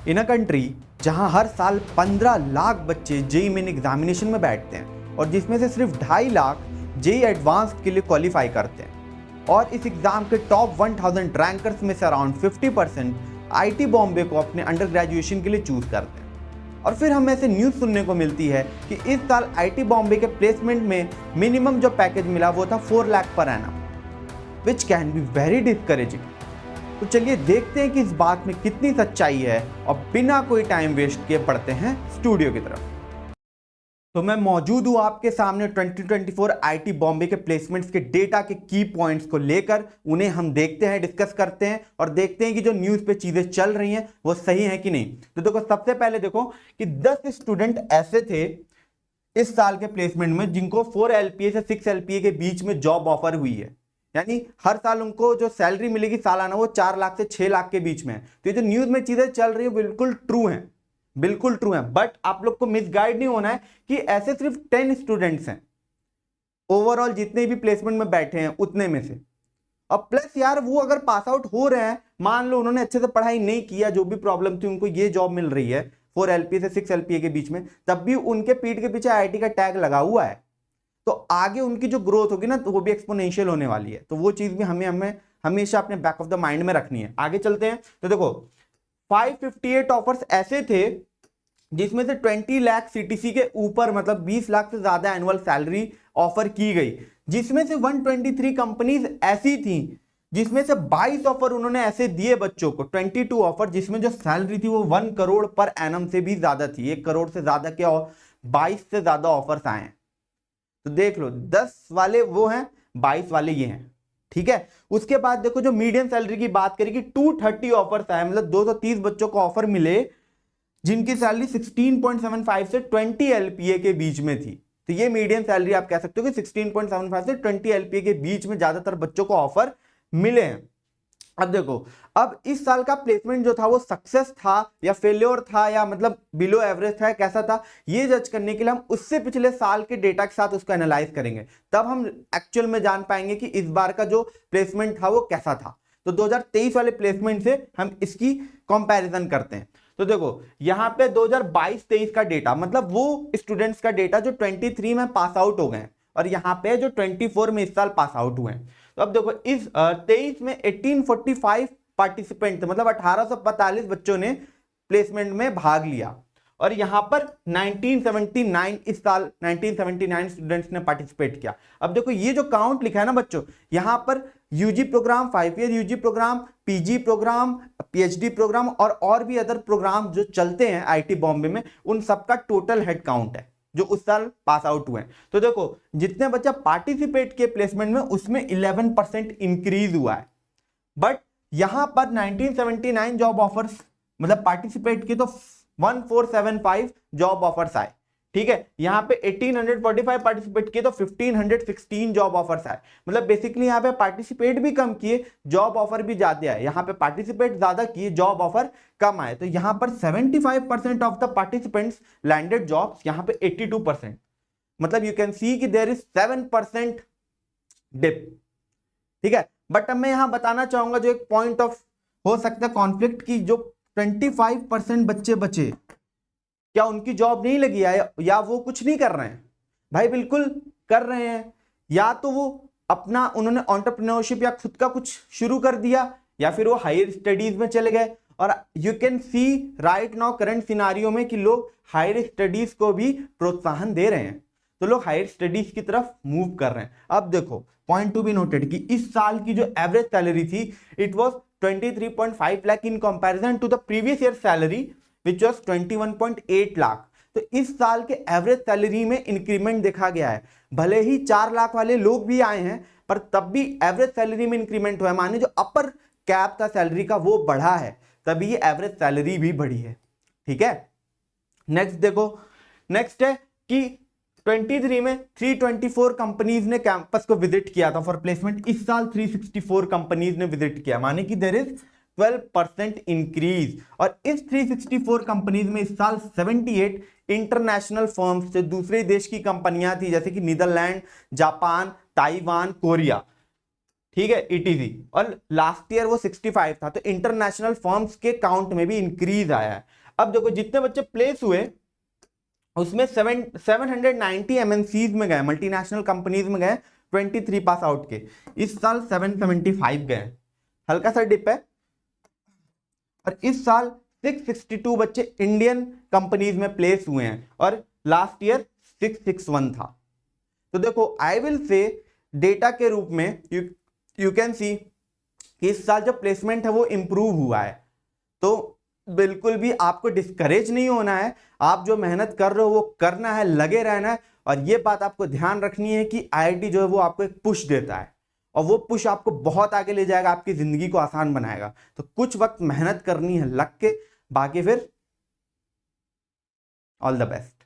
In a country जहां हर साल 15 लाख बच्चे जेई मेन एग्जामिनेशन में बैठते हैं और जिसमें से सिर्फ 2.5 लाख जेई एडवांस के लिए क्वालिफाई करते हैं, और इस एग्जाम के टॉप 1000 रैंकर्स में से अराउंड 50% आईटी बॉम्बे को अपने अंडर ग्रेजुएशन के लिए चूज करते हैं। और फिर हमें ऐसे न्यूज़ सुनने को मिलती है कि इस साल आईटी बॉम्बे के प्लेसमेंट में मिनिमम जो पैकेज मिला वो था 4 lakh per annum, which can be very discouraging. तो चलिए देखते हैं कि इस बात में कितनी सच्चाई है, और बिना कोई टाइम वेस्ट किए पढ़ते हैं स्टूडियो की तरफ। तो मैं मौजूद हूं आपके सामने 2024 आईटी बॉम्बे के प्लेसमेंट्स के डेटा के की पॉइंट्स को लेकर। उन्हें हम देखते हैं, डिस्कस करते हैं और देखते हैं कि जो न्यूज़ पे चीज़ें चल रही हैं वो सही है कि नहीं। तो देखो, सबसे पहले देखो कि 10 स्टूडेंट ऐसे थे इस साल के प्लेसमेंट में जिनको 4 LPA से 6 LPA के बीच में जॉब ऑफर हुई है। यानी हर साल उनको जो सैलरी मिलेगी सालाना वो 4 लाख से 6 लाख के बीच में है। तो ये जो न्यूज़ में चीज़ें चल रही है बिल्कुल ट्रू है, बिल्कुल ट्रू है। बट आप लोग को मिसगाइड नहीं होना है कि ऐसे सिर्फ 10 स्टूडेंट्स हैं ओवरऑल जितने भी प्लेसमेंट में बैठे हैं उतने में से। अब प्लस यार वो अगर पास आउट हो रहे हैं, मान लो उन्होंने अच्छे से पढ़ाई नहीं किया, जो भी प्रॉब्लम थी, उनको ये जॉब मिल रही है 4 LPA से 6 LPA के बीच में, तब भी उनके पीठ के पीछे IIT का टैग लगा हुआ है। तो आगे उनकी जो ग्रोथ होगी ना, तो वो भी एक्सपोनेंशियल होने वाली है। तो वो चीज भी हमें हमेशा अपने बैक ऑफ द माइंड में रखनी है। आगे चलते हैं। तो देखो 558 ऑफर्स ऐसे थे जिसमें से 20 लाख CTC के ऊपर, मतलब 20 लाख से ज्यादा एनुअल सैलरी ऑफर की गई, जिसमें से 123 कंपनीज ऐसी थी जिसमें से 22 ऑफर उन्होंने ऐसे दिए बच्चों को, 22 ऑफर जिसमें जो सैलरी थी वो 1 करोड़ पर एनम से भी ज्यादा थी। 1 करोड़ से ज्यादा के 22 से ज्यादा ऑफर्स आए हैं। तो देख लो, 10 वाले वो हैं, 22 वाले ये हैं, ठीक है। उसके बाद देखो जो मीडियम सैलरी की बात करें कि 230 ऑफर्स आए, मतलब 230 बच्चों को ऑफर मिले जिनकी सैलरी 16.75 से 20 LPA के बीच में थी। तो ये मीडियम सैलरी आप कह सकते हो कि 16.75 से 20 LPA के बीच में ज्यादातर बच्चों को ऑफर मिले हैं। अब देखो, अब इस साल का प्लेसमेंट जो था वो सक्सेस था या फेल्योर था या मतलब बिलो एवरेज था, कैसा था, ये जज करने के लिए हम उससे पिछले साल के डेटा के साथ उसको एनालाइज करेंगे। तब हम एक्चुअल में जान पाएंगे कि इस बार का जो प्लेसमेंट था वो कैसा था। तो 2023 वाले प्लेसमेंट से हम इसकी कंपैरिजन करते हैं। तो देखो यहाँ पे 2022-23 का डेटा, मतलब वो स्टूडेंट्स का डेटा जो 23 में पास आउट हो गए और यहाँ पे जो 24 में इस साल पास आउट हुए हैं। तो अब देखो इस 23 में 1845 पार्टिसिपेंट, मतलब 1845 बच्चों ने प्लेसमेंट में भाग लिया, और यहां पर 1979 इस साल 1979 स्टूडेंट्स ने पार्टिसिपेट किया। अब देखो ये जो काउंट लिखा है ना बच्चों, यहां पर UG program, 5 year UG program, PG program, PhD program और भी अदर प्रोग्राम जो चलते हैं आईटी बॉम्बे में, उन सबका टोटल हेड काउंट है जो उस साल पास आउट हुए हैं। तो देखो जितने बच्चा पार्टिसिपेट किए प्लेसमेंट में उसमें 11% इंक्रीज हुआ है। बट यहां पर 1979 जॉब ऑफर्स, मतलब पार्टिसिपेट किए तो 1475 जॉब ऑफर्स आए, ठीक है। यहां पे 1845 पार्टिसिपेट किए तो 1516 जॉब ऑफर्स आए। मतलब बेसिकली यहां पे पार्टिसिपेट भी कम किए, जॉब ऑफर भी ज्यादा आए। यहां पे पार्टिसिपेट ज्यादा किए, जॉब ऑफर कम आए। तो यहां पर 75% of the participants landed jobs, यहां पे 82%, मतलब यू कैन सी कि देयर इज 7% डिप, ठीक है। बट अब मैं यहां बताना चाहूंगा जो एक पॉइंट ऑफ हो सकता है कॉन्फ्लिक्ट की, जो 25% बच्चे बचे, क्या उनकी जॉब नहीं लगी है या वो कुछ नहीं कर रहे हैं? भाई बिल्कुल कर रहे हैं। या तो वो अपना उन्होंने एंटरप्रेन्योरशिप या खुद का कुछ शुरू कर दिया, या फिर वो हायर स्टडीज में चले गए। और you can see right now current scenario में कि लोग हायर स्टडीज को भी प्रोत्साहन दे रहे हैं, तो लोग हायर स्टडीज की तरफ मूव कर रहे हैं। अब देखो पॉइंट टू बी नोटेड कि इस साल की जो एवरेज सैलरी थी it was 23.5 lakh in comparison to the previous year salary which was 21.8 lakh. तो इस साल के एवरेज सैलरी में इंक्रीमेंट देखा गया है। भले ही 4 लाख वाले लोग भी आए हैं, पर तब भी एवरेज सैलरी में इंक्रीमेंट हुआ है। माने जो अपर कैप था सैलरी का वो बढ़ा है, तभी ये एवरेज सैलरी भी बढ़ी है, ठीक है। नेक्स्ट देखो, नेक्स्ट है कि 23 में 324 कंपनीज ने कैंपस को विजिट किया था फॉर प्लेसमेंट। इस साल 364 कंपनीज ने विजिट किया, माने कि देयर इज 12% इंक्रीज। और इस 364 कंपनीज में इस साल 78 इंटरनेशनल फर्म्स से दूसरे देश की कंपनियां थी, जैसे कि नीदरलैंड, जापान, ताइवान, कोरिया, ठीक है, ETC। और लास्ट ईयर वो 65 था। तो इंटरनेशनल फर्म्स के काउंट में भी इंक्रीज आया है। अब देखो जितने बच्चे प्लेस हुए उसमें 790 एमएनसीज में गए, मल्टीनेशनल कंपनीज में गए 23 पास आउट के। इस साल 775 गए, हल्का सा डिप है। और इस साल 662 बच्चे इंडियन कंपनीज में प्लेस हुए हैं और लास्ट ईयर 661 था। तो देखो आई विल से डेटा के रूप में यू कैन सी कि इस साल जो प्लेसमेंट है वो इंप्रूव हुआ है। तो बिल्कुल भी आपको डिस्करेज नहीं होना है, आप जो मेहनत कर रहे हो वो करना है, लगे रहना है। और ये बात आपको ध्यान रखनी है कि आईआईटी जो है वो आपको एक पुश देता है और वो पुश आपको बहुत आगे ले जाएगा, आपकी जिंदगी को आसान बनाएगा। तो कुछ वक्त मेहनत करनी है लग के, बाकी फिर ऑल द बेस्ट।